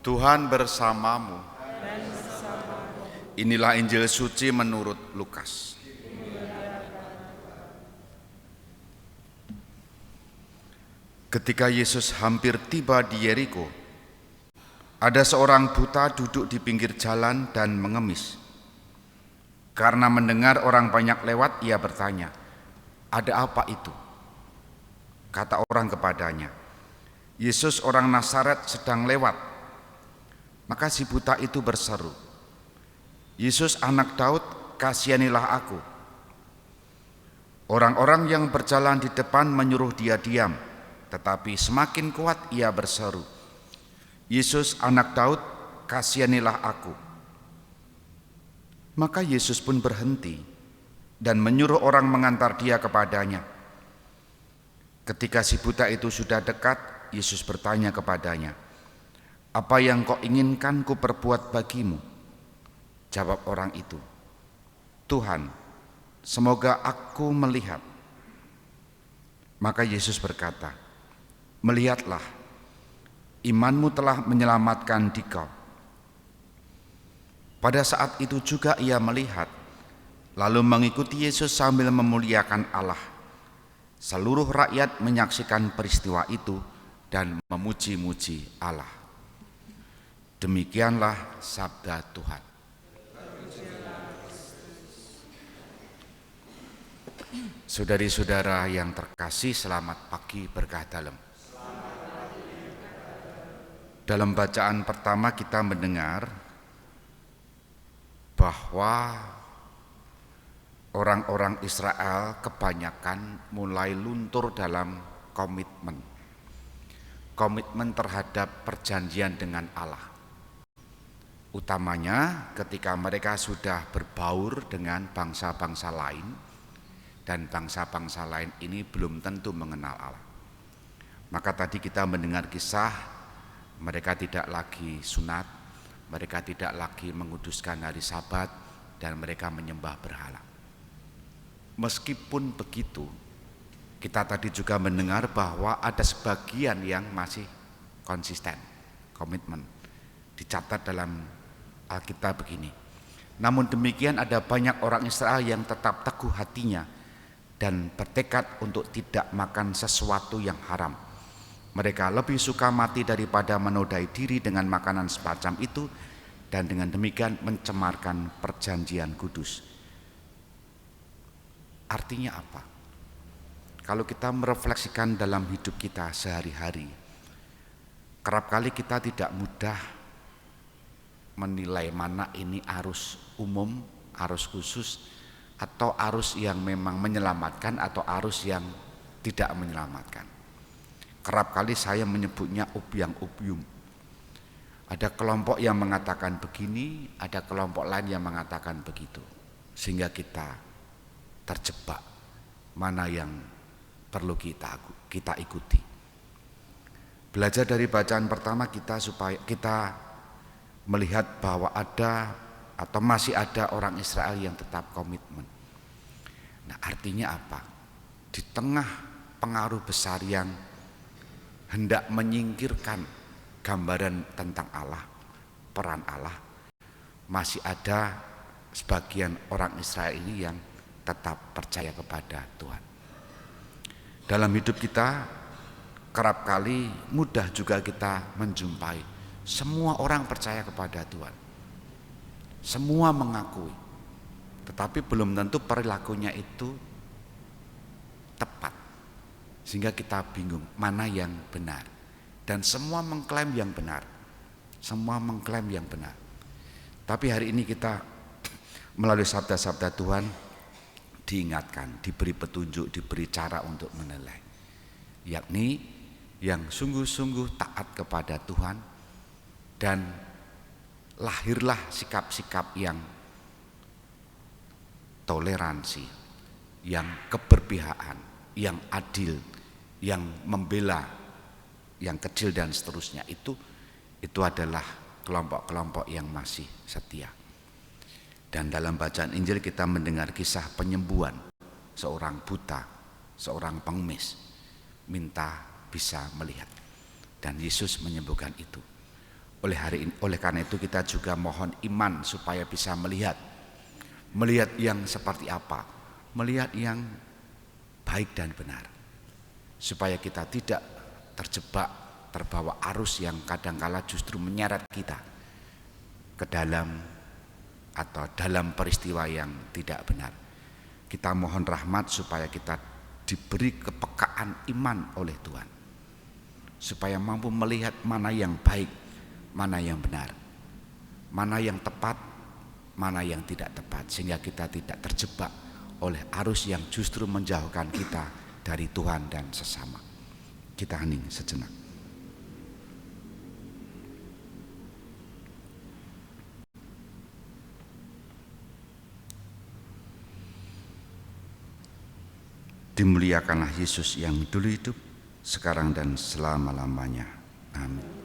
Tuhan bersamamu. Inilah Injil suci menurut Lukas. Ketika Yesus hampir tiba di Yeriko, ada seorang buta duduk di pinggir jalan dan mengemis. Karena mendengar orang banyak lewat, ia bertanya, "Ada apa itu?" Kata orang kepadanya, "Yesus orang Nazaret sedang lewat." Maka si buta itu berseru, "Yesus anak Daud, kasihanilah aku." Orang-orang yang berjalan di depan menyuruh dia diam, tetapi semakin kuat ia berseru, "Yesus anak Daud, kasihanilah aku." Maka Yesus pun berhenti dan menyuruh orang mengantar dia kepadanya. Ketika si buta itu sudah dekat, Yesus bertanya kepadanya, "Apa yang kau inginkan ku perbuat bagimu?" Jawab orang itu, "Tuhan, semoga aku melihat." Maka Yesus berkata, "Melihatlah, imanmu telah menyelamatkan dikau." Pada saat itu juga ia melihat, lalu mengikuti Yesus sambil memuliakan Allah. Seluruh rakyat menyaksikan peristiwa itu dan memuji-muji Allah. Demikianlah sabda Tuhan. Saudari-saudara yang terkasih, selamat pagi berkah dalam. Dalam bacaan pertama kita mendengar bahwa orang-orang Israel kebanyakan mulai luntur dalam komitmen terhadap perjanjian dengan Allah. Utamanya ketika mereka sudah berbaur dengan bangsa-bangsa lain, dan bangsa-bangsa lain ini belum tentu mengenal Allah. Maka tadi kita mendengar kisah mereka tidak lagi sunat, mereka tidak lagi menguduskan hari Sabat, dan mereka menyembah berhala. Meskipun begitu, kita tadi juga mendengar bahwa ada sebagian yang masih konsisten, komitmen. Dicatat dalam Alkitab begini, "Namun demikian ada banyak orang Israel yang tetap teguh hatinya dan bertekad untuk tidak makan sesuatu yang haram. Mereka lebih suka mati daripada menodai diri dengan makanan semacam itu, dan dengan demikian mencemarkan perjanjian kudus." Artinya apa? Kalau kita merefleksikan dalam hidup kita sehari-hari, kerap kali kita tidak mudah menilai mana ini arus umum, arus khusus, atau arus yang memang menyelamatkan atau arus yang tidak menyelamatkan. Kerap kali saya menyebutnya ubyang-ubyum. Ada kelompok yang mengatakan begini, ada kelompok lain yang mengatakan begitu, sehingga kita terjebak mana yang perlu kita ikuti. Belajar dari bacaan pertama kita supaya kita melihat bahwa ada atau masih ada orang Israel yang tetap komitmen. Nah, artinya apa? Di tengah pengaruh besar yang hendak menyingkirkan gambaran tentang Allah, peran Allah, masih ada sebagian orang Israel ini yang tetap percaya kepada Tuhan. Dalam hidup kita kerap kali mudah juga kita menjumpai semua orang percaya kepada Tuhan, semua mengakui, tetapi belum tentu perilakunya itu tepat, sehingga kita bingung mana yang benar. Dan semua mengklaim yang benar, semua mengklaim yang benar. Tapi hari ini kita melalui sabda-sabda Tuhan diingatkan, diberi petunjuk, diberi cara untuk menilai, yakni yang sungguh-sungguh taat kepada Tuhan, dan lahirlah sikap-sikap yang toleransi, yang keberpihakan, yang adil, yang membela yang kecil dan seterusnya. Itu adalah kelompok-kelompok yang masih setia. Dan dalam bacaan Injil kita mendengar kisah penyembuhan seorang buta, seorang pengemis, minta bisa melihat, dan Yesus menyembuhkan itu. Oleh karena itu kita juga mohon iman supaya bisa melihat yang seperti apa, melihat yang baik dan benar, supaya kita tidak terbawa arus yang kadangkala justru menyeret kita ke dalam peristiwa yang tidak benar. Kita mohon rahmat supaya kita diberi kepekaan iman oleh Tuhan, supaya mampu melihat mana yang baik, mana yang benar, mana yang tepat, mana yang tidak tepat, sehingga kita tidak terjebak oleh arus yang justru menjauhkan kita dari Tuhan dan sesama. Kita hening sejenak. Dimuliakanlah Yesus yang dulu hidup, sekarang dan selama-lamanya. Amin.